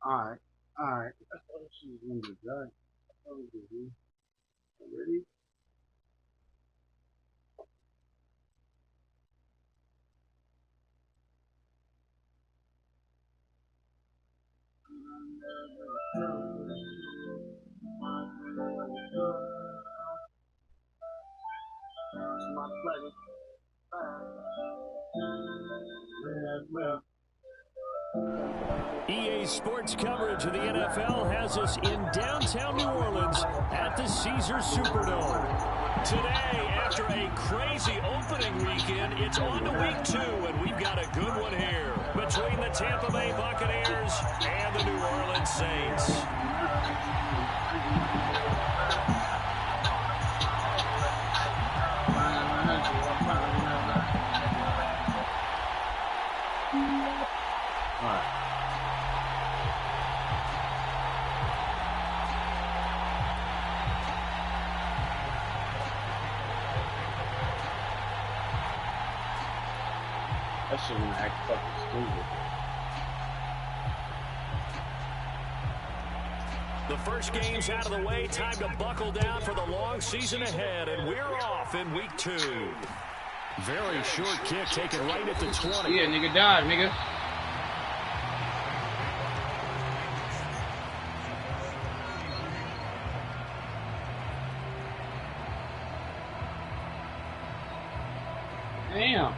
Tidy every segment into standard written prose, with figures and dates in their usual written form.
Alright. I thought she was going to be done. Ready? It's my pleasure. EA Sports coverage of the NFL has us in downtown New Orleans at the Caesars Superdome. Today, after a crazy opening weekend, it's on to week 2, and we've got a good one here between the Tampa Bay Buccaneers and the New Orleans Saints. That shit gonna act fucking stupid. The first game's out of the way. Time to buckle down for the long season ahead, and we're off in week 2. Very short kick taken right at the 20. Yeah, nigga died, nigga. Damn.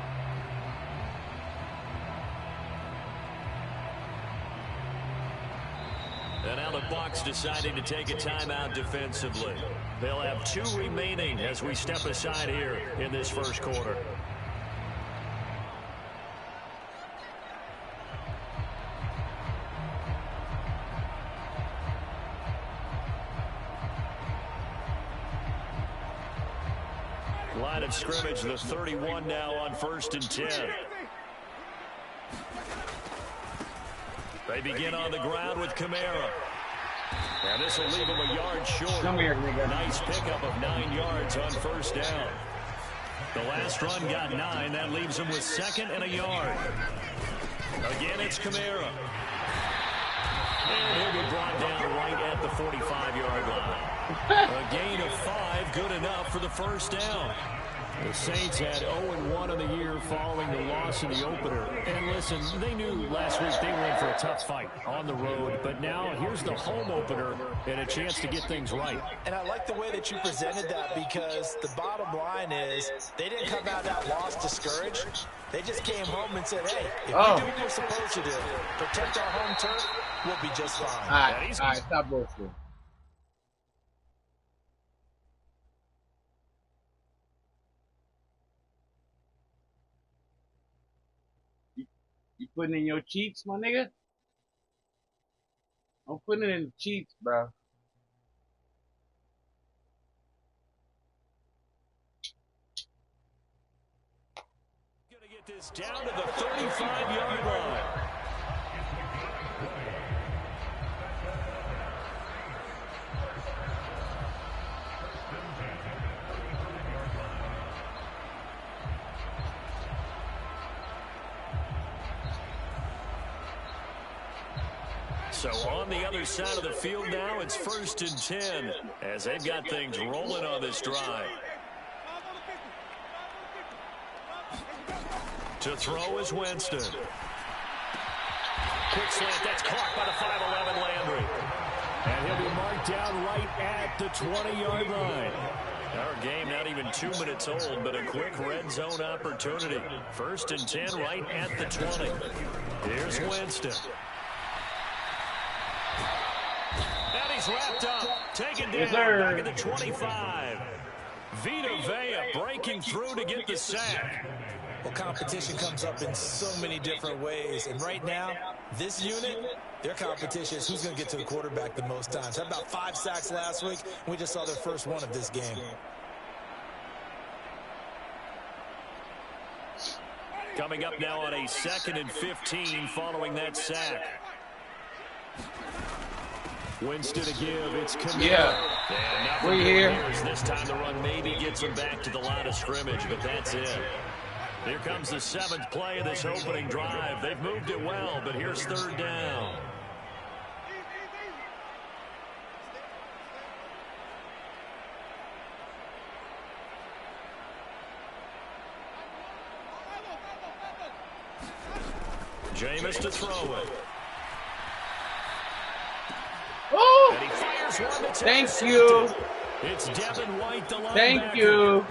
And now the Bucs deciding to take a timeout defensively. They'll have 2 remaining as we step aside here in this first quarter. Line of scrimmage, the 31 now on 1st and 10. They begin on the ground with Kamara. And this will leave him a yard short. Come here, nigga. Nice pickup of 9 yards on 1st down. The last run got 9. That leaves him with 2nd and a yard. Again, it's Kamara. And he'll be brought down right at the 45-yard line. A gain of 5, good enough for the 1st down. The Saints had 0-1 on the year following the loss in the opener. And listen, they knew last week they were in for a tough fight on the road. But now here's the home opener and a chance to get things right. And I like the way that you presented that, because the bottom line is they didn't come out of that loss discouraged. They just came home and said, hey, if we do what we're supposed to do, protect our home turf, we'll be just fine. All right, stop bullshit. You putting in your cheeks, my nigga? I'm putting it in the cheeks, bro. Gonna get this down to the 35-yard line. So on the other side of the field now, it's 1st and 10 as they've got things rolling on this drive. To throw is Winston. Quick slant, that's caught by the 5'11" Landry. And he'll be marked down right at the 20-yard line. Our game not even 2 minutes old, but a quick red zone opportunity. 1st and 10 right at the 20. Here's Winston. And he's wrapped up, taken down back at the 25. Vita Vea breaking through to get the sack. Well, competition comes up in so many different ways. And right now, this unit, their competition is who's going to get to the quarterback the most times. Had about 5 sacks last week. We just saw their first one of this game. Coming up now on a 2nd and 15 following that sack. Winston to give. It's Kamara. Yeah. We're here. This time the run maybe gets him back to the line of scrimmage, but that's it. Here comes the 7th play of this opening drive. They've moved it well, but here's 3rd down. Jameis to throw it. Oh! And he fires one that's Thank you. It's Devin White, the linebacker. Thank you.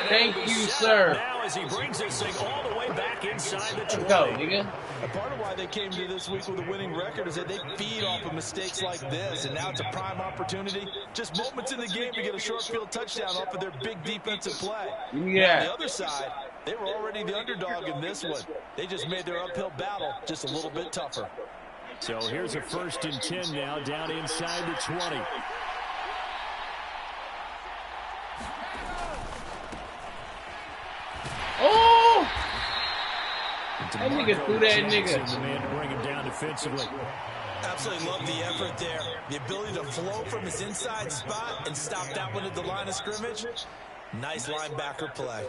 Thank you, sir. Now as he brings this thing all the way back inside the 20. Let's go, nigga. And part of why they came to this week with a winning record is that they feed off of mistakes like this, and now it's a prime opportunity. Just moments in the game to get a short field touchdown off of their big defensive play. Yeah. On the other side, they were already the underdog in this one. They just made their uphill battle just a little bit tougher. So here's a 1st and 10 now down inside the 20. Oh! That nigga threw that nigga. The man to bring him down defensively. Absolutely love the effort there. The ability to flow from his inside spot and stop that one at the line of scrimmage. Nice linebacker play.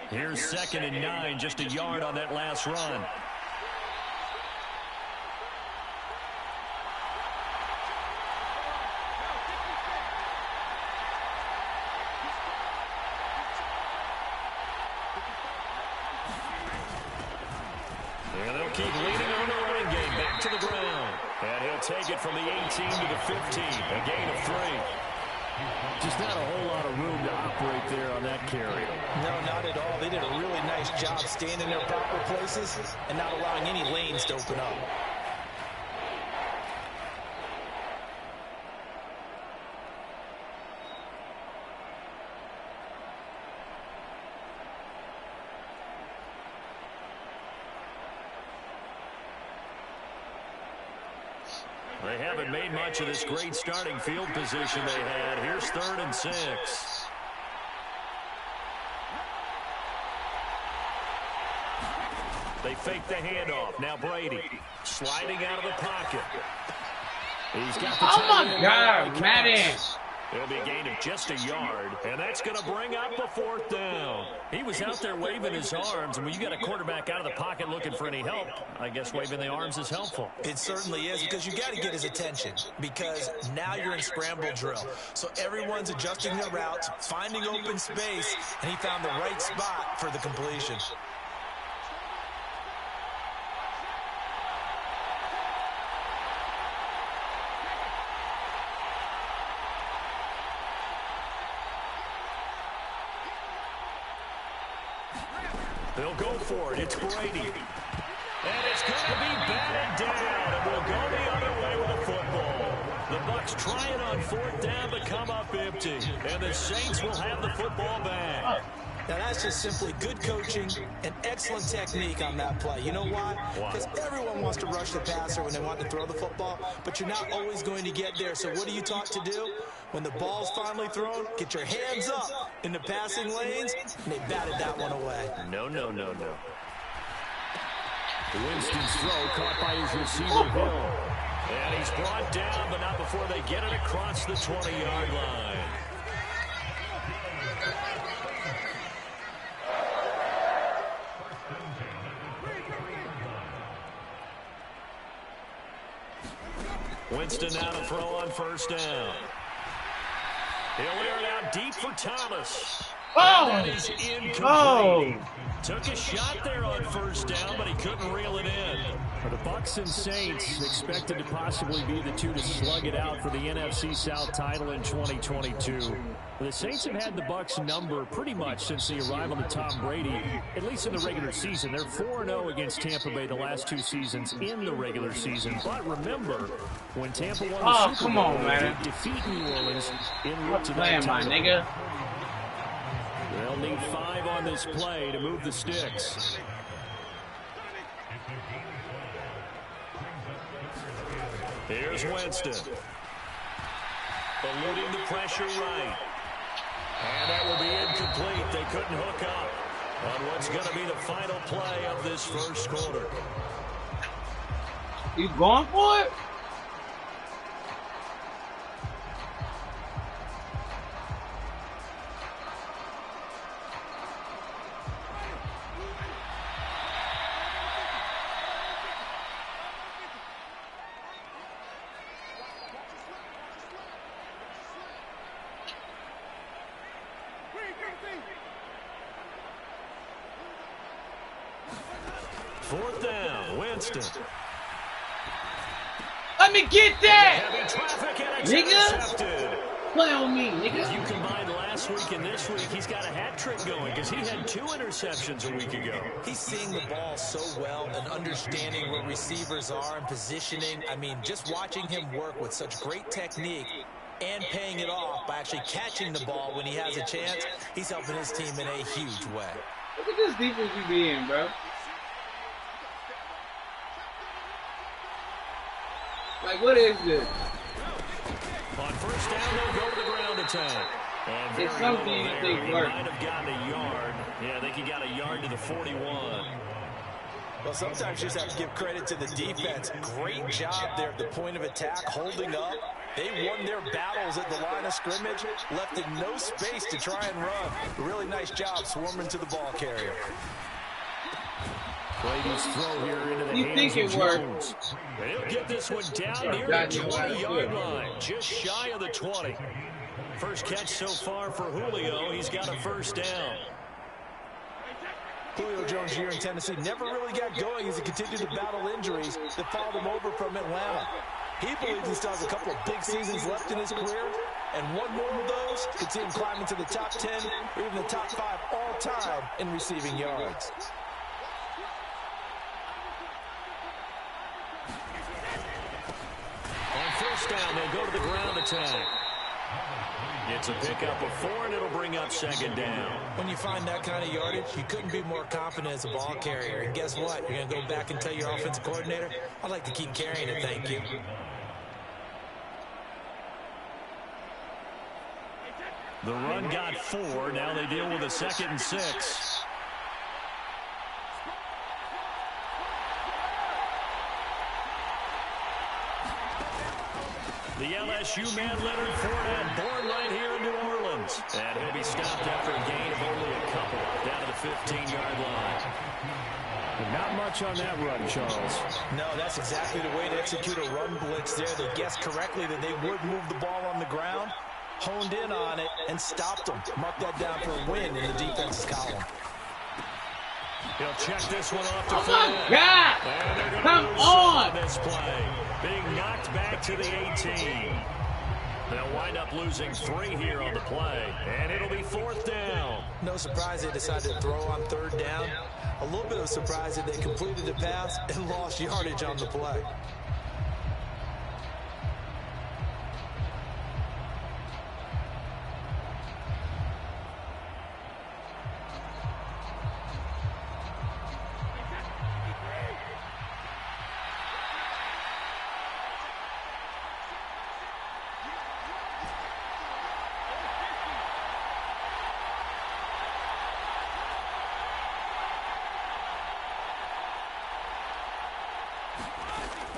Here's 2nd and 9, just a yard on that last run. And they'll keep leading on the running game. Back to the ground. And he'll take it from the 18 to the 15, a gain of 3. Just not a whole lot of room to operate there on that carry. No, not at all. They did a really nice job staying in their proper places and not allowing any lanes to open up. They haven't made much of this great starting field position they had. Here's 3rd and 6. They fake the handoff. Now Brady sliding out of the pocket. He's got the oh my God, Madden. It'll be a gain of just a yard, and that's going to bring up a 4th down. He was out there waving his arms, and when you got a quarterback out of the pocket looking for any help, I guess waving the arms is helpful. It certainly is, because you got to get his attention, because now you're in scramble drill. So everyone's adjusting their routes, finding open space, and he found the right spot for the completion. They'll go for it. It's Brady. And it's going to be batted down, and we'll go the other way with the football. The Bucs trying on 4th down to come up empty, and the Saints will have the football back. Now, that's just simply good coaching and excellent technique on that play. You know why? Because everyone wants to rush the passer when they want to throw the football, but you're not always going to get there. So what are you taught to do? When the ball's finally thrown, get your hands up in the passing lanes, and they batted that one away. No. Winston's throw caught by his receiver, Hill. And he's brought down, but not before they get it across the 20-yard line. Winston now to throw on 1st down. He'll air it out deep for Thomas. Oh! And that is incomplete. Oh! Took a shot there on 1st down, but he couldn't reel it in. For the Bucs and Saints, expected to possibly be the two to slug it out for the NFC South title in 2022. The Saints have had the Bucs number pretty much since the arrival of Tom Brady, at least in the regular season. They're 4-0 against Tampa Bay the last 2 seasons in the regular season. But remember, when Tampa won the Super Bowl, man. they defeat New Orleans in route to that Playing my title. nigga. They'll need 5 on this play to move the sticks. Here's Winston. Eluding the pressure right. And that will be incomplete. They couldn't hook up on what's going to be the final play of this 1st quarter. You going for it? Fourth down, Winston. Let me get that! Heavy traffic and it's Nigga! intercepted. Play on me, nigga. You combine last week and this week, he's got a hat trick going because he had 2 interceptions a week ago. He's seeing the ball so well and understanding where receivers are and positioning. I mean, just watching him work with such great technique and paying it off by actually catching the ball when he has a chance, he's helping his team in a huge way. Look at this defense you be in, bro. Like, what is this? On first down, they'll go to the ground attack. And It's something you think he works. might have gotten a yard. Yeah, I think he got a yard to the 41. Well, sometimes you just have to give credit to the defense. Great job there at the point of attack, holding up. They won their battles at the line of scrimmage, left in no space to try and run. A really nice job swarming to the ball carrier. Brady's throw here into the You hands think of it worked? Jones. He'll get this one down near the 20-yard line, just shy of the 20. First catch so far for Julio. He's got a first down. Julio Jones here in Tennessee never really got going as he continued to battle injuries that followed him over from Atlanta. He believes he still has a couple of big seasons left in his career, and one more of those could see him climb into the top 10 or even the top 5 all-time in receiving yards. On first down, they'll go to the ground attack. It's a pickup of 4, and it'll bring up second down. When you find that kind of yardage, you couldn't be more confident as a ball carrier. And guess what? You're going to go back and tell your offensive coordinator, I'd like to keep carrying it, thank you. The run got 4. Now they deal with a 2nd and 6. The LSU man, Leonard Fournette, born right here in New Orleans. And he'll be stopped after a gain of only a couple, down to the 15-yard line. Not much on that run, Charles. No, that's exactly the way to execute a run blitz there. They guessed correctly that they would move the ball on the ground, honed in on it, and stopped them. Mark that down for a win in the defense's column. He'll check this one off to Fournette. God! Come on! This play, being knocked back to the 18. They'll wind up losing 3 here on the play, and it'll be 4th down. No surprise they decided to throw on 3rd down. A little bit of surprise that they completed the pass and lost yardage on the play.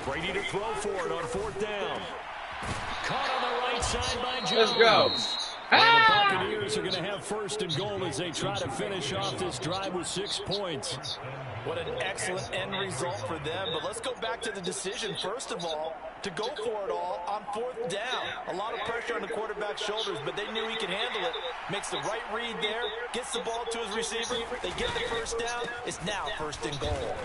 Brady to throw for it on 4th down. Caught on the right side by Jones. Let's go. And the Buccaneers are going to have 1st and goal as they try to finish off this drive with 6 points. What an excellent end result for them. But let's go back to the decision, first of all, to go for it all on 4th down. A lot of pressure on the quarterback's shoulders, but they knew he could handle it. Makes the right read there, gets the ball to his receiver. They get the 1st down. It's now 1st and goal.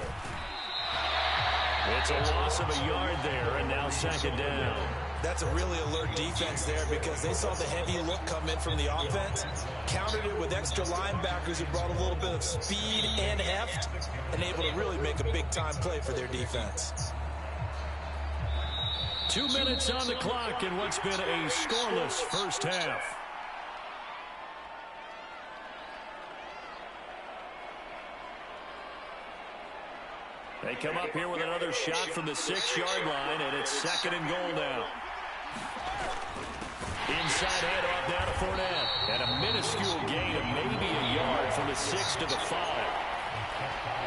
It's a loss of a yard there, and now 2nd down. That's a really alert defense there because they saw the heavy look come in from the offense, countered it with extra linebackers who brought a little bit of speed and heft, and able to really make a big-time play for their defense. 2 minutes on the clock in what's been a scoreless first half. They come up here with another shot from the 6-yard line, and it's 2nd and goal now. Inside handoff now to Fournette. And a minuscule gain of maybe a yard from the 6 to the 5.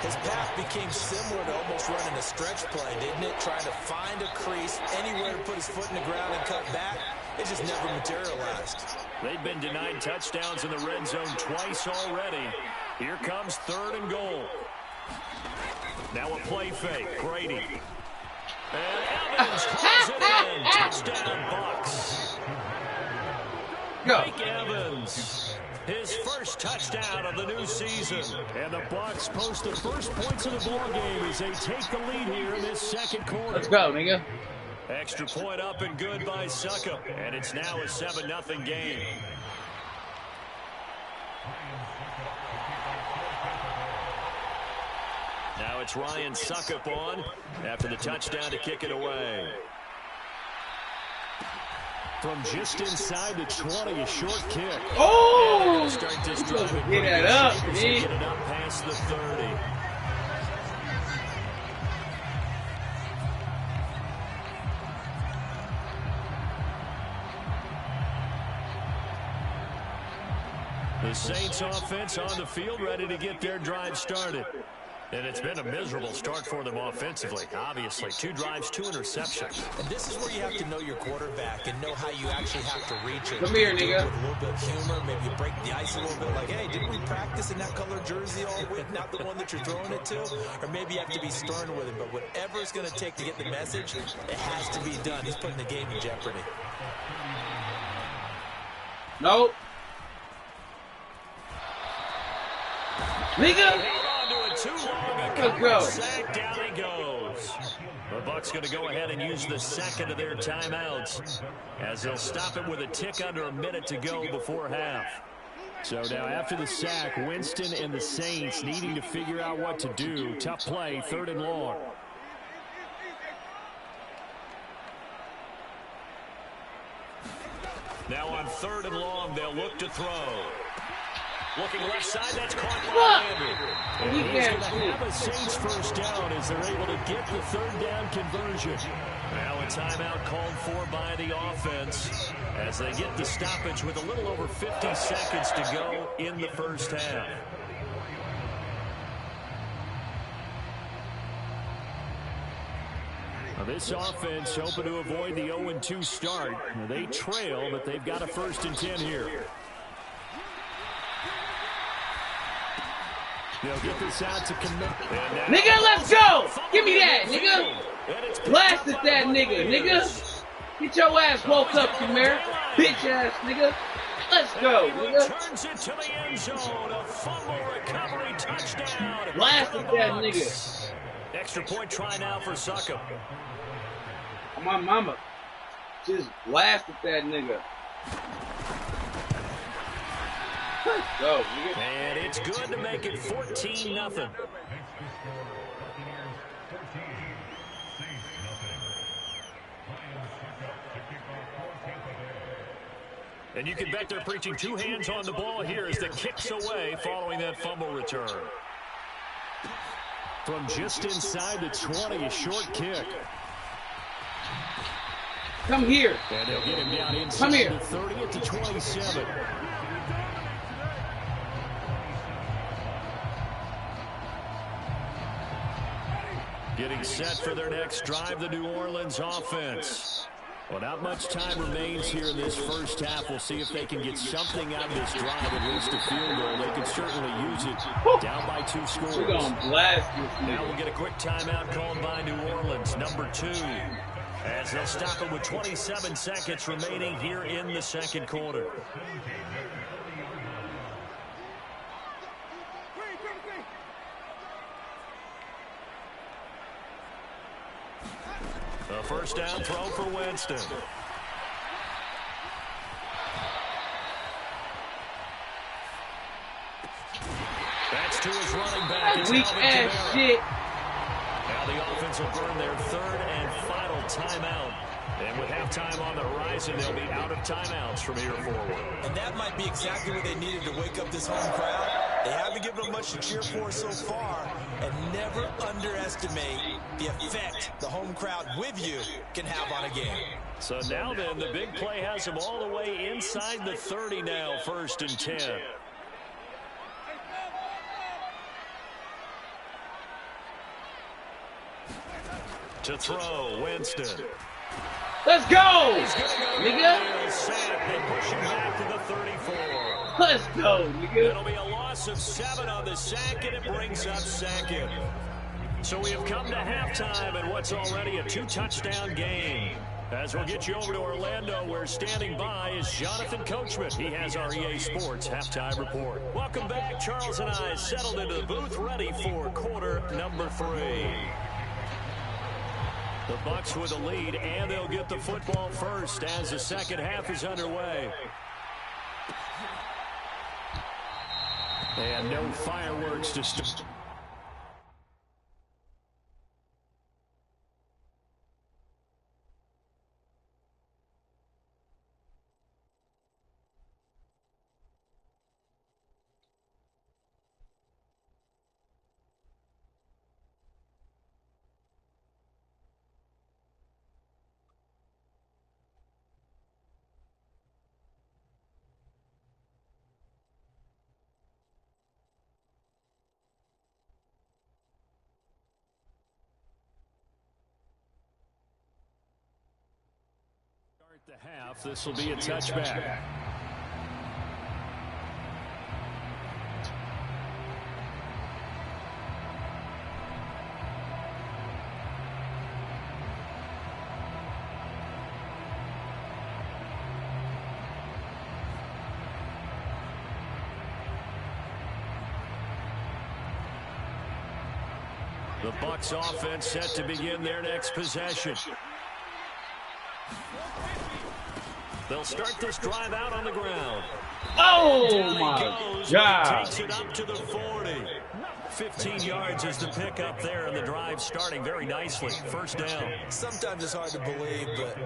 His path became similar to almost running a stretch play, didn't it? Trying to find a crease, anywhere to put his foot in the ground and cut back. It just never materialized. They've been denied touchdowns in the red zone twice already. Here comes 3rd and goal. Now a play fake. Brady. And Evans calls it in. Touchdown, Bucks. Mike Evans. His first touchdown of the new season. And the Bucks post the first points of the ball game as they take the lead here in this 2nd quarter. Let's go, nigga. Extra point up and good by Succop. And it's now a 7-0 game. Now it's Ryan Succop on after the touchdown to kick it away. From just inside the 20, a short kick. Oh! Start this drive. Get that up, man. Get it up past the 30. The Saints offense on the field, ready to get their drive started. And it's been a miserable start for them offensively. Obviously, 2 drives, 2 interceptions. And this is where you have to know your quarterback and know how you actually have to reach it. Come here, nigga. With a little bit of humor, maybe you break the ice a little bit. Like, hey, didn't we practice in that color jersey all week? Not the one that you're throwing it to? Or maybe you have to be stern with it. But whatever it's going to take to get the message, it has to be done. He's putting the game in jeopardy. Nope. Nigga. too long. A Let's go. sack, down he goes. The Bucs going to go ahead and use the second of their timeouts as they'll stop it with a tick under a minute to go before half. So now after the sack, Winston and the Saints needing to figure out what to do. Tough play, 3rd and long. Now on 3rd and long, they'll look to throw. Looking left side, that's caught by Landry. And he's going to have a Saints first down as they're able to get the 3rd down conversion. Now a timeout called for by the offense as they get the stoppage with a little over 50 seconds to go in the first half. Now this offense hoping to avoid the 0-2 start. They trail, but they've got a 1st and 10 here. They'll get this out to commit. Nigga, let's go! Give me that, nigga! Blasted that nigga, nigga! Get your ass woke up, Kamara. Bitch ass, nigga. Let's go, nigga. Turns it to the end zone. A fumble recovery touchdown. Blasted that nigga. Extra point try now for Succop. My mama just blasted that nigga. Let's go, nigga. And it's good to make it 14-0. And you can bet they're preaching 2 hands on the ball here as the kick's away following that fumble return. From just inside the 20, a short kick. Come here. And they'll get him down inside the 30 at the 27. Getting set for their next drive, the New Orleans offense. Well, not much time remains here in this first half. We'll see if they can get something out of this drive, at least a field goal. They can certainly use it. Down by 2 scores. We're going to blast this. Now we'll get a quick timeout called by New Orleans, number 2. As they'll stop it with 27 seconds remaining here in the second quarter. A first down throw for Winston. That's to his running back. Weak ass shit. Now the offense will burn their 3rd and final timeout. And with halftime on the horizon, they'll be out of timeouts from here forward. And that might be exactly what they needed to wake up this home crowd. They haven't given them much to cheer for so far. And never underestimate the effect the home crowd with you can have on a game. So now then, the big play has them all the way inside the 30 now, 1st and 10. To throw, Winston. Let's go, nigga. They push him back to the 34. Let's go, nigga. It'll be a loss of 7 on the sack, and it brings up 2nd. So we have come to halftime in what's already a 2-touchdown game. As we'll get you over to Orlando, where standing by is Jonathan Coachman. He has our EA Sports halftime report. Welcome back. Charles and I settled into the booth, ready for quarter number 3. The Bucs with the lead, and they'll get the football first as the second half is underway. And no fireworks to start. The half, this will be a touchback. The Bucs offense set to begin their next possession. They'll start this drive out on the ground. Oh, my God. Takes it up to the 40. 15 yards is the pickup there, and the drive starting very nicely. First down. Sometimes it's hard to believe, but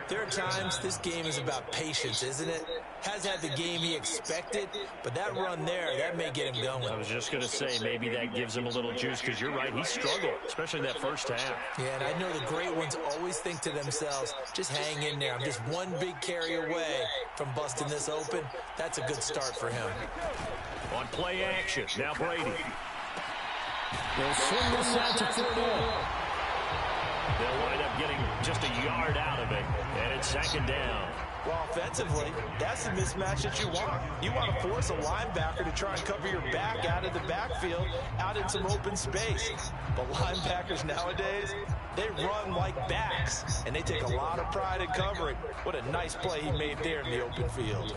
there are times this game is about patience, isn't it? Has had the game he expected, but that run there, that may get him going. I was just going to say, maybe that gives him a little juice, because you're right, he struggled, especially that first half. Yeah, and I know the great ones always think to themselves, just hang in there. I'm just one big carry away from busting this open. That's a good start for him. On play action, now Brady. They'll swing this out to 4 down. They'll wind up getting just a yard out of it, and it's second down. Well, offensively, that's the mismatch that you want. You want to force a linebacker to try and cover your back out of the backfield, out in some open space. But linebackers nowadays, they run like backs, and they take a lot of pride in covering. What a nice play he made there in the open field.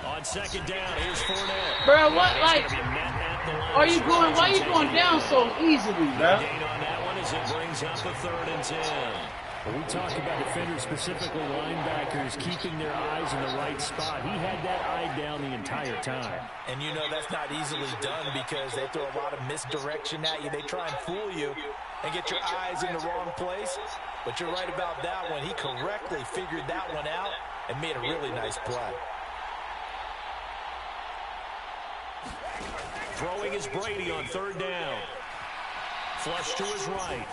On second down, here's Fournette. Bro, what, like, are you going, why are you going down so easily, bro? Gain on that one as it brings up a 3rd and 10. When we talk about defenders, specifically linebackers, keeping their eyes in the right spot, he had that eye down the entire time. And you know that's not easily done because they throw a lot of misdirection at you. They try and fool you and get your eyes in the wrong place. But you're right about that one. He correctly figured that one out and made a really nice play. Throwing is Brady on 3rd down. Flush to his right.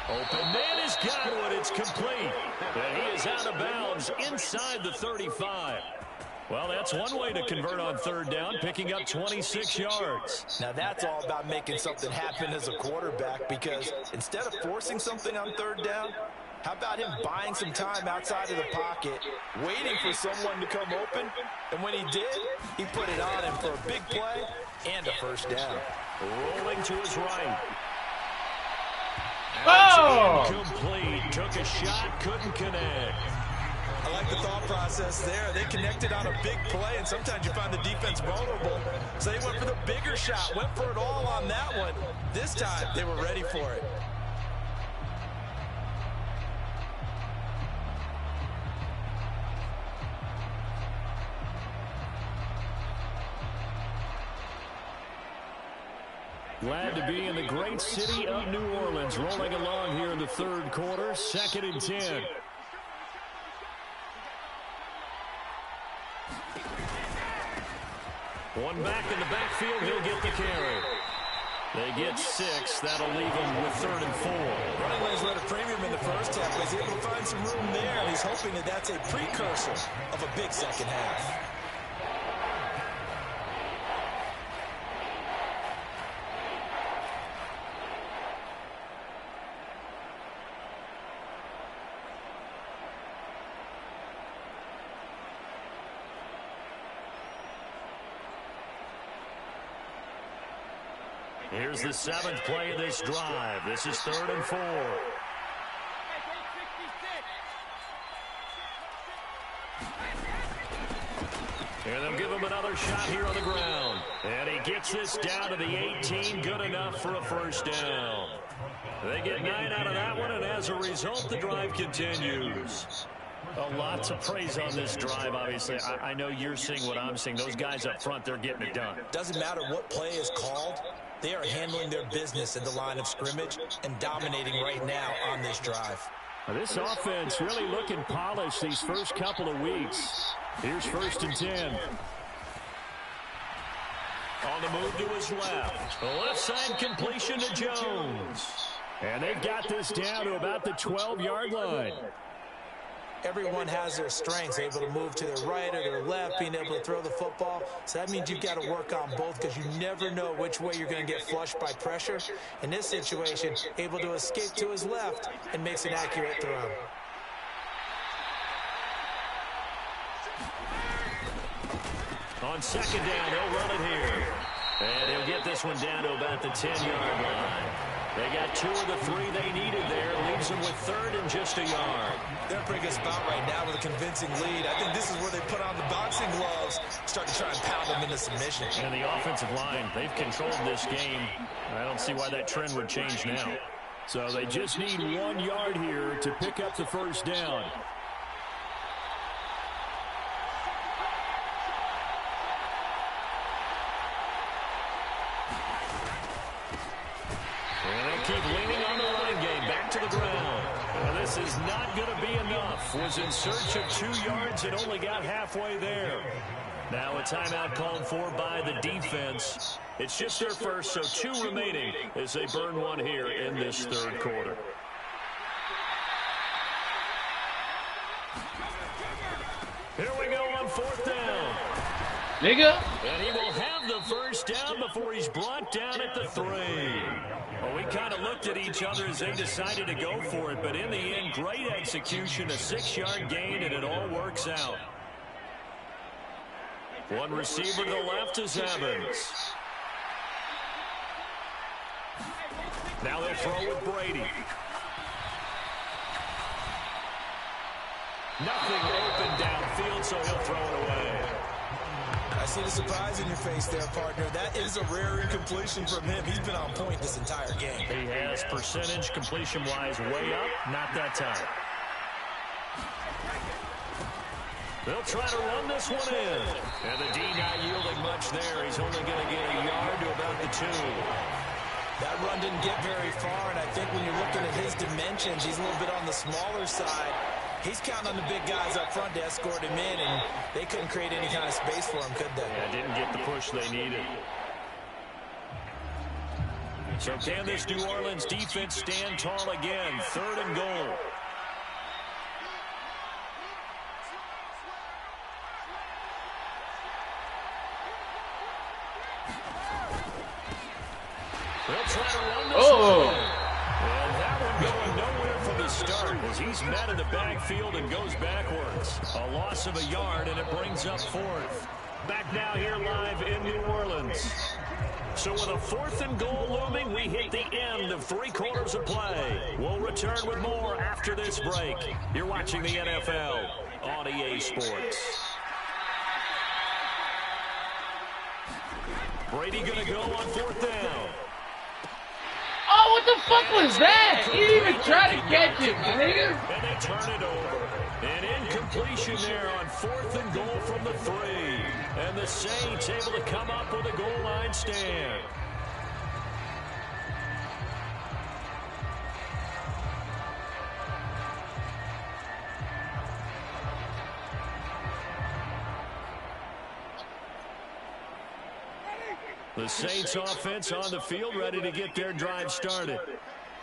Open man has got one. It's complete. And he is out of bounds inside the 35. Well, that's one way to convert on 3rd down, picking up 26 yards. Now, that's all about making something happen as a quarterback because instead of forcing something on 3rd down, how about him buying some time outside of the pocket, waiting for someone to come open, and when he did, he put it on him for a big play and a first down. Rolling to his right. Oh! Incomplete. Took a shot, couldn't connect. I like the thought process there. They connected on a big play, and sometimes you find the defense vulnerable. So they went for the bigger shot, went for it all on that one. This time, they were ready for it. Glad to be in the great city of New Orleans, rolling along here in the 3rd quarter, 2nd and 10. One back in the backfield, he'll get the carry. They get 6. That'll leave him with 3rd and 4. Running lanes led a premium in the first half, but he's able to find some room there, and he's hoping that that's a precursor of a big second half. Here's the 7th play of this drive. This is 3rd and 4. And they'll give him another shot here on the ground. And he gets this down to the 18. Good enough for a first down. They get 9 out of that one, and as a result, the drive continues. A lot to praise on this drive, obviously. I know you're seeing what I'm seeing. Those guys up front, they're getting it done. Doesn't matter what play is called. They are handling their business in the line of scrimmage and dominating right now on this drive. Now, this offense really looking polished these first couple of weeks. Here's 1st and 10. On the move to his left. The left side completion to Jones. And they've got this down to about the 12-yard line. Everyone has their strengths, able to move to their right or their left, being able to throw the football. So that means you've got to work on both because you never know which way you're going to get flushed by pressure. In this situation, able to escape to his left and makes an accurate throw. On 2nd down, they'll run it here. And he'll get this one down to about the 10-yard line. They got 2 of the 3 they needed there. Leaves them with 3rd and just a yard. They're in a pretty good spot right now with a convincing lead. I think this is where they put on the boxing gloves, start to try and pound them into submission. And the offensive line, they've controlled this game. I don't see why that trend would change now. So they just need 1 yard here to pick up the first down. And they keep leaning on the running game. Back to the ground. Well, this is not going to be enough. Was in search of 2 yards and only got halfway there. Now a timeout called for by the defense. It's just their first, so 2 remaining as they burn 1 here in this 3rd quarter. Here we go on 4th down. Nigga. And he will have the first down before he's brought down at the 3. Well, we kind of looked at each other as they decided to go for it, but in the end, great execution, a 6-yard gain, and it all works out. 1 receiver to the left is Evans. Now they'll throw with Brady. Nothing open downfield, so he'll throw it away. I see the surprise in your face there, partner. That is a rare incompletion from him. He's been on point this entire game. He has percentage completion-wise way up, not that time. They'll try to run this one in. And the D not yielding much there. He's only going to get a yard to about the 2. That run didn't get very far, and I think when you're looking at his dimensions, he's a little bit on the smaller side. He's counting on the big guys up front to escort him in, and they couldn't create any kind of space for him, could they? Yeah, didn't get the push they needed. So can this New Orleans defense stand tall again? 3rd and goal. They'll try to run this one. And that one going nowhere from the start as he's met in the backfield and goes backwards. A loss of a yard, and it brings up 4th. Back now here live in New Orleans. So with a 4th and goal looming, we hit the end of 3 quarters of play. We'll return with more after this break. You're watching the NFL on EA Sports. Brady going to go on 4th down. Oh, what the fuck was that? He didn't even try to catch it, nigga. And they turn it over. An incompletion there on 4th and goal from the 3. And the Saints able to come up with a goal line stand. The Saints offense on the field, ready to get their drive started.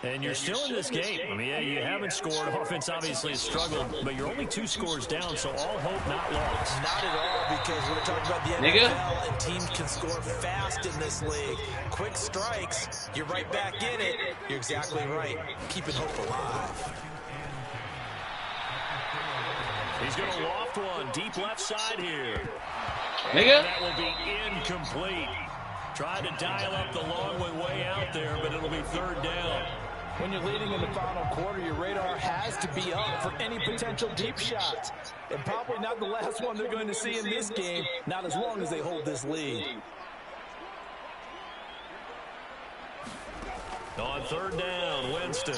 And you're still in this game. I mean, yeah, you haven't scored. Offense obviously has struggled, but you're only 2 scores down, so all hope not lost. Not at all, because we're talking about the NFL, and teams can score fast in this league. Quick strikes, you're right back in it. You're exactly right. Keeping hope alive. He's going to loft one deep left side here. Nigga. That will be incomplete. Tried to dial up the long way out there, but it'll be 3rd down. When you're leading in the final quarter, your radar has to be up for any potential deep shots. And probably not the last one they're going to see in this game, not as long as they hold this lead. On 3rd down, Winston.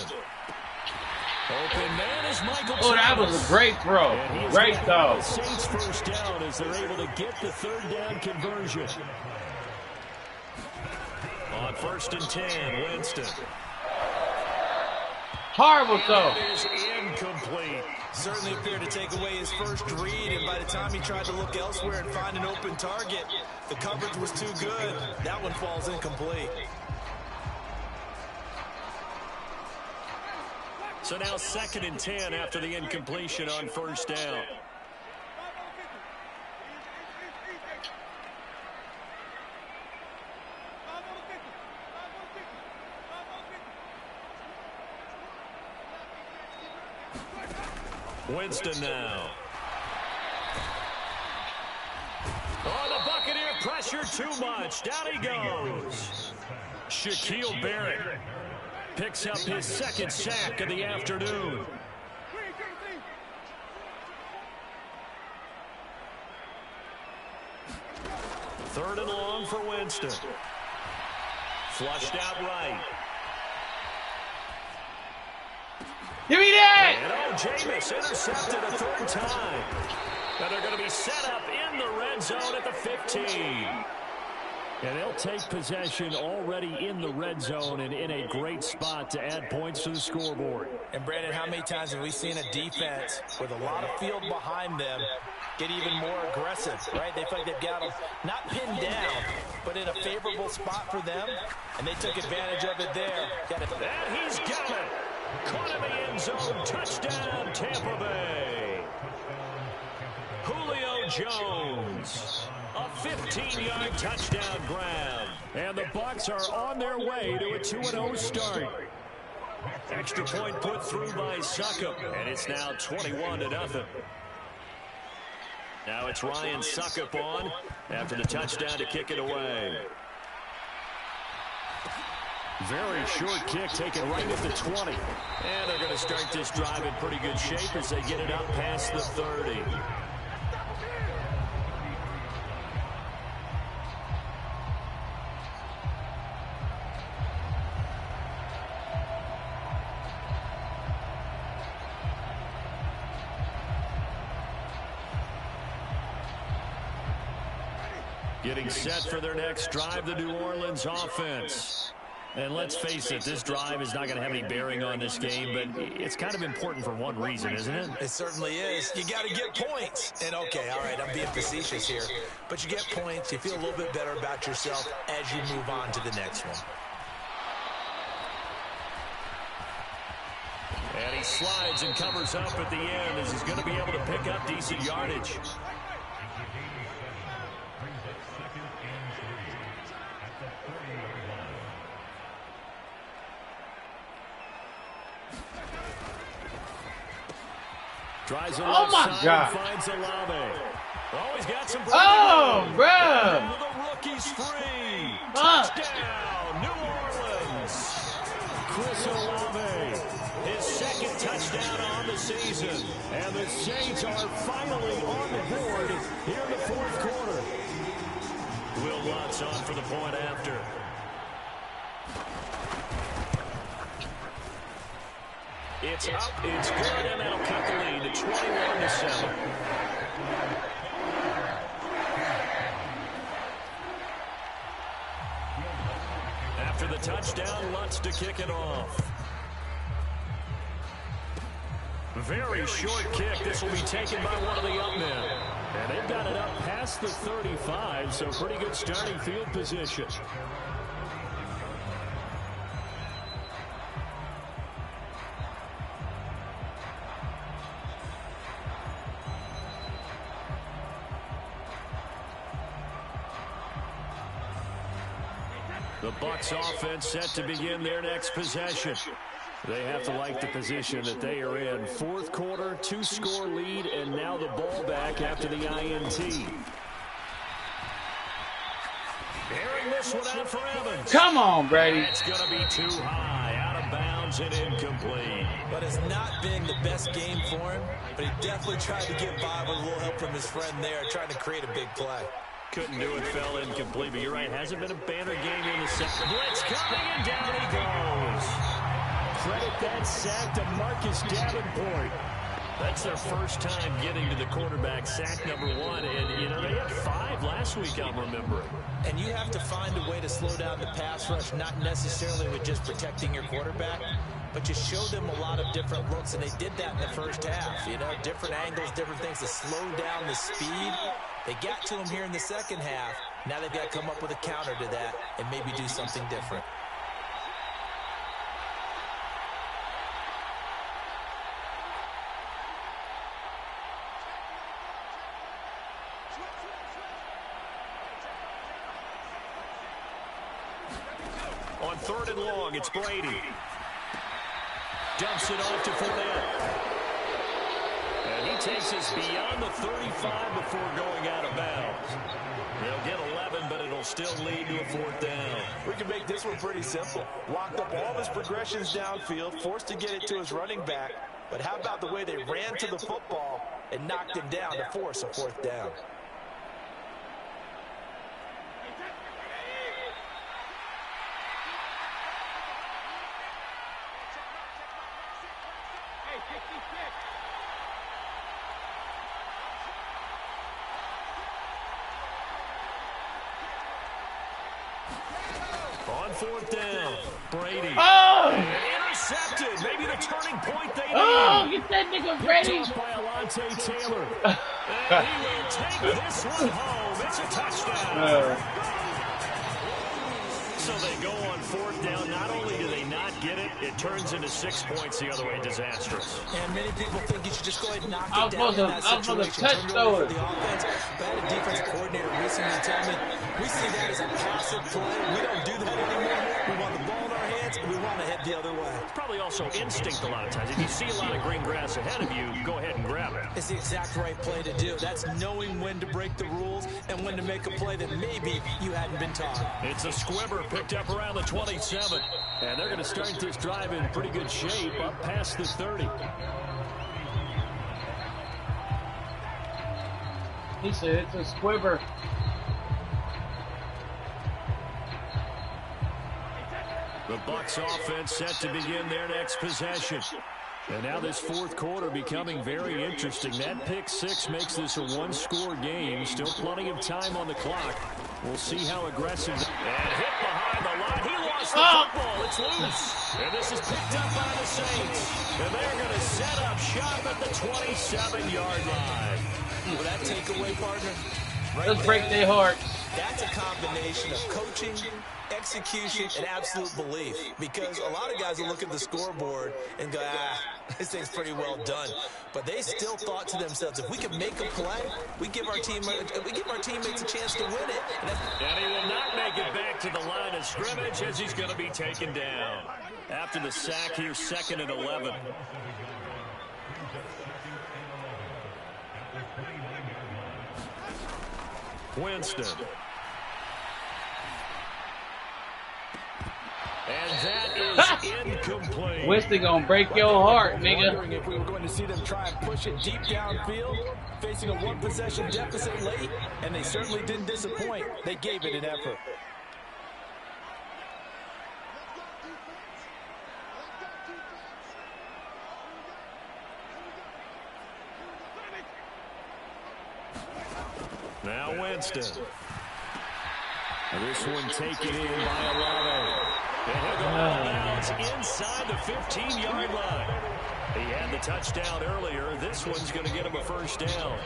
Open man is Michael. Oh, that was a great throw. Great throw. The Saints first down as they're able to get the 3rd down conversion. On 1st and 10, Winston. Horrible throw. It is incomplete. Certainly appeared to take away his first read, and by the time he tried to look elsewhere and find an open target, the coverage was too good. That one falls incomplete. So now 2nd and 10 after the incompletion on 1st down. Winston now. Oh, the Buccaneer pressure too much. Down he goes. Shaquille Barrett. Picks up his second sack of the afternoon. Third and long for Winston. Flushed out right. Give me that! And Jameis intercepted a third time. And they're going to be set up in the red zone at the 15. And they'll take possession already in the red zone and in a great spot to add points to the scoreboard. And Brandon, how many times have we seen a defense with a lot of field behind them get even more aggressive, right? They feel like they've got them not pinned down, but in a favorable spot for them, and they took advantage of it there. And he's got it. Caught in the end zone. Touchdown, Tampa Bay. Julio Jones. A 15-yard touchdown grab. And the Bucs are on their way to a 2-0 start. Extra point put through by Succop. And it's now 21-0. Now it's Ryan Succop on after the touchdown to kick it away. Very short kick taken right at the 20. And they're going to start this drive in pretty good shape as they get it up past the 30. Getting set for their next drive, the New Orleans offense. And let's face it, this drive is not going to have any bearing on this game, but it's kind of important for one reason, isn't it? It certainly is. You got to get points. And okay, all right, I'm being facetious here, but you get points, you feel a little bit better about yourself as you move on to the next one. And he slides and covers up at the end as he's going to be able to pick up decent yardage. Oh my God! Finds Olave. Oh, he's got some. Oh, bro! The rookie's free. Touchdown, New Orleans. Chris Olave, his second touchdown on the season, and the Saints are finally on the board here in the fourth quarter. Will Lutz on for the point after. It's up, it's good, and that'll cut the lead to 21-7. After the touchdown, Lutz to kick it off. Very short kick. This will be taken by one of the up men. And they've got it up past the 35, so pretty good starting field position. The Bucs offense set to begin their next possession. They have to like the position that they are in. Fourth quarter, 2-score lead, and now the ball back after the INT. Airing this one out for Evans. Come on, Brady. It's going to be too high, out of bounds and incomplete. But it's not been the best game for him, but he definitely tried to get by with a little help from his friend there, trying to create a big play. Couldn't do it, fell incomplete, but you're right, hasn't been a banner game in the second. Blitz coming, and down he goes. Credit that sack to Marcus Davenport. That's their first time getting to the quarterback, sack number 1, and, you know, they had 5 last week, I'm remembering. And you have to find a way to slow down the pass rush, not necessarily with just protecting your quarterback, but you show them a lot of different looks, and they did that in the first half. You know, different angles, different things to slow down the speed. They got to him here in the second half. Now they've got to come up with a counter to that and maybe do something different. On third and long, it's Brady. Dumps it off to Fournette. And he takes us beyond the 35 before going out of bounds. They'll get 11, but it'll still lead to a 4th down. We can make this one pretty simple. Locked up all of his progressions downfield, forced to get it to his running back. But how about the way they ran to the football and knocked him down to force a 4th down? On 4th down, Brady. Oh! Intercepted. Maybe the turning point they need. Oh, get that nigga Brady. Picked off by Alontae Taylor. And he will take this one home. It's a touchdown. So they go on 4th down. Not only do they not get it, it turns into 6 points the other way. Disastrous. And many people think you should just go ahead and knock I it was down in that supposed to situation. touch throw it. The offense, but I had a defensive coordinator recently tell me, we see that as a passive play. We don't do that anymore. We want the ball in our hands, and we want to head the other way. It's probably also instinct a lot of times. If you see a lot of green grass ahead of you, go ahead and grab it. It's the exact right play to do. That's knowing when to break the rules and when to make a play that maybe you hadn't been taught. It's a squibber picked up around the 27. And they're going to start this drive in pretty good shape up past the 30. He said it's a squibber. The Bucs offense set to begin their next possession. And now this 4th quarter becoming very interesting. That pick 6 makes this a 1-score game. Still plenty of time on the clock. We'll see how aggressive. And hit behind the line. He lost the football. It's loose. And this is picked up by the Saints. And they're going to set up shop at the 27-yard line. With that takeaway, partner, Let's break their hearts. that's a combination of coaching, execution, and absolute belief. Because a lot of guys will look at the scoreboard and go, this thing's pretty well done. But they still thought to themselves, if we can make a play, we give our teammates a chance to win it. And he will not make it back to the line of scrimmage as he's going to be taken down. After the sack here, 2nd and 11. Winston. And that is incomplete. Winston gonna break your heart, nigga. Wondering if we were going to see them try and push it deep downfield, facing a 1-possession deficit late, and they certainly didn't disappoint. They gave it an effort. Now Winston. And this one taken in by Olave. And he'll go out of bounds inside the 15-yard line. He had the touchdown earlier. This one's going to get him a 1st down.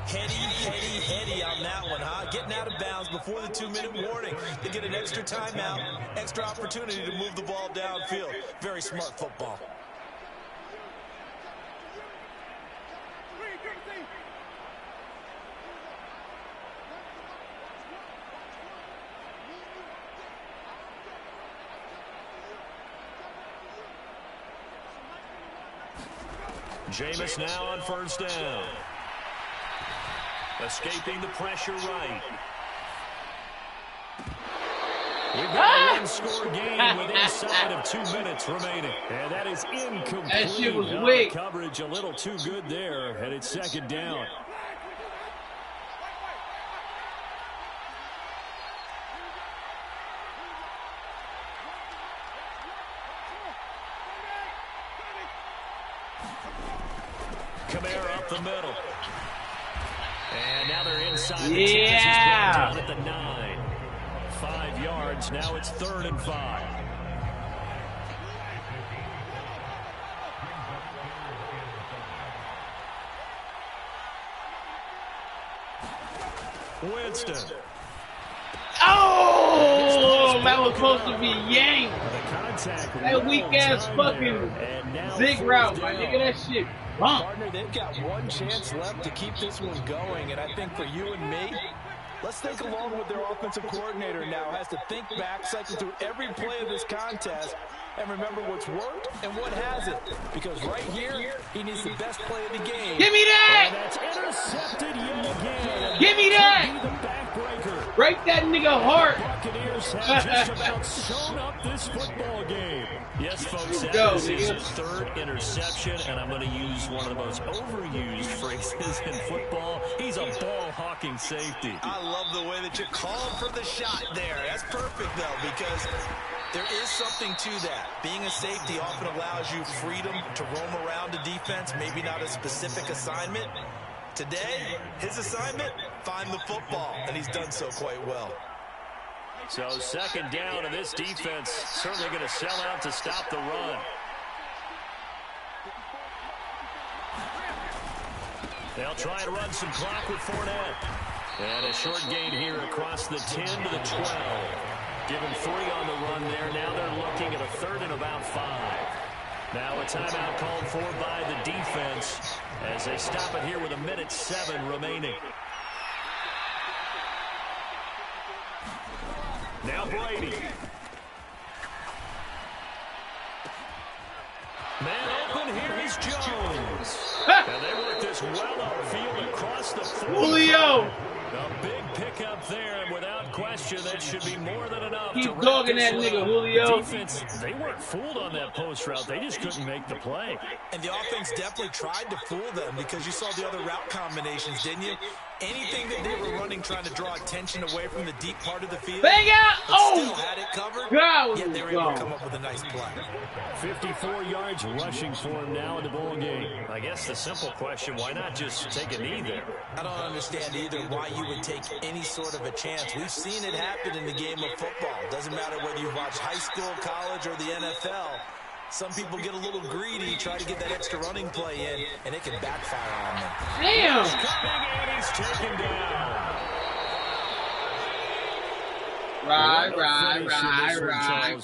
Heady on that one, huh? Getting out of bounds before the 2-minute warning. They get an extra timeout, extra opportunity to move the ball downfield. Very smart football. Jameis now on 1st down. Escaping the pressure right. We've got a 1-score game with inside of 2 minutes remaining. And that is incomplete. That shit was weak. Coverage a little too good there. And it's 2nd down. Kamara up the middle. And now they're inside the 10. He's down at the 9. 5 yards. Now it's 3rd and 5. Winston. Oh, that was supposed to be yanked. That weak-ass fucking zig route, my nigga. That shit bump. Partner, they've got one chance left to keep this one going, and I think for you and me, let's think along with their offensive coordinator now. Has to think back, cycle through every play of this contest, and remember what's worked and what hasn't. Because right here, he needs the best play of the game. Give me that! And that's intercepted yet again. Give me that! Be the backbreaker. Break that nigga heart. Buccaneers have just about sewn up this football game. Yes, folks, Go, that is his third interception, and I'm going to use one of the most overused phrases in football. He's a ball-hawking safety. I love the way that you called for the shot there. That's perfect, though, because there is something to that. Being a safety often allows you freedom to roam around the defense, maybe not a specific assignment. Today, his assignment, find the football, and he's done so quite well. So second down, and this defense certainly going to sell out to stop the run. They'll try and run some clock with Fournette. And a short gain here across the 10 to the 12. Give him 3 on the run there. Now they're looking at a third and about 5. Now a timeout called for by the defense as they stop it here with 1:07 remaining. Now Brady. Man open, here is Jones. And they work this well upfield across the 40. Julio. A big pickup there, and without question, that should be more than enough. Keep dogging that nigga, Julio. Defense, they weren't fooled on that post route. They just couldn't make the play. And the offense definitely tried to fool them because you saw the other route combinations, didn't you? Anything that they were running trying to draw attention away from the deep part of the field. Bang out! Oh! Still had it covered. God, yet they were able to come up with a nice play. 54 yards rushing for him now in the ball game. I guess the simple question, why not just take a knee there? I don't understand either why you would take any sort of a chance. We've seen it happen in the game of football. Doesn't matter whether you watch high school, college, or the NFL. Some people get a little greedy, try to get that extra running play in, and it can backfire on them. Damn! He's coming, and he's taken down. Right.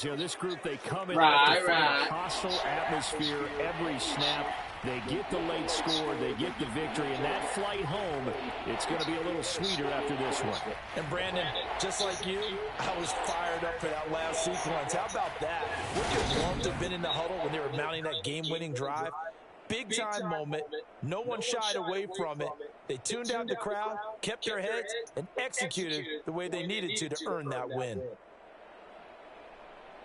You know, this group, they come in after a hostile atmosphere every snap. They get the late score, they get the victory, and that flight home, it's going to be a little sweeter after this one. And Brandon, just like you, I was fired up for that last sequence. How about that? Wouldn't you want to have been in the huddle when they were mounting that game-winning drive? Big-time moment. No one shied away from it. They tuned out the crowd, kept their heads, and executed the way they needed to earn that win.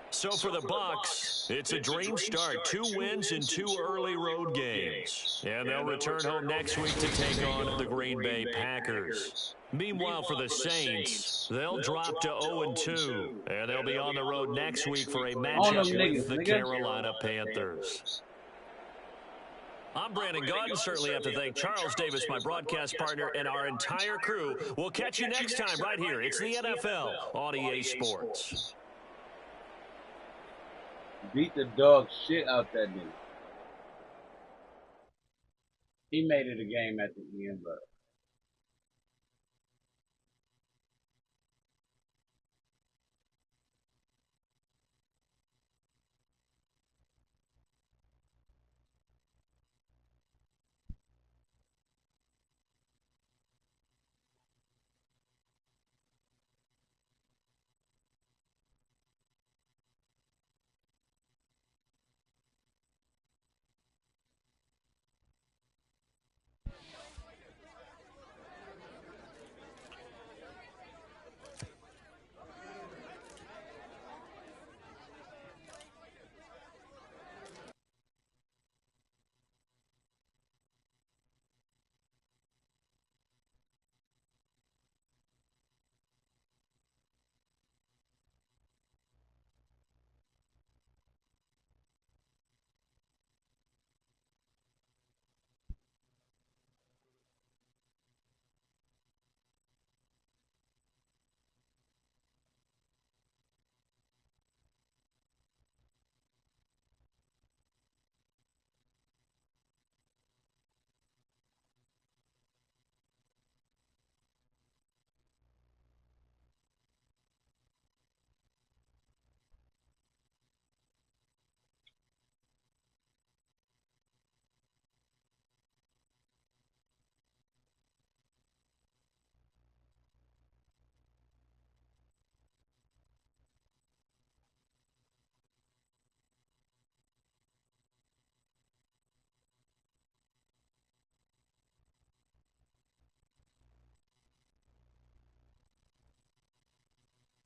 So for the Bucs, it's a dream start. 2 wins in 2 early road games. And they'll return home next week to take on the Green Bay Packers. Meanwhile, for the Saints, they'll drop to 0-2. And they'll be on the road next week for a matchup with the Carolina Panthers. I'm Brandon Gaudin. Certainly have to thank Charles Davis, my broadcast partner, and our entire crew. We'll catch you next time right here. It's the NFL on EA Sports. Beat the dog shit out that nigga. He made it a game at the end, but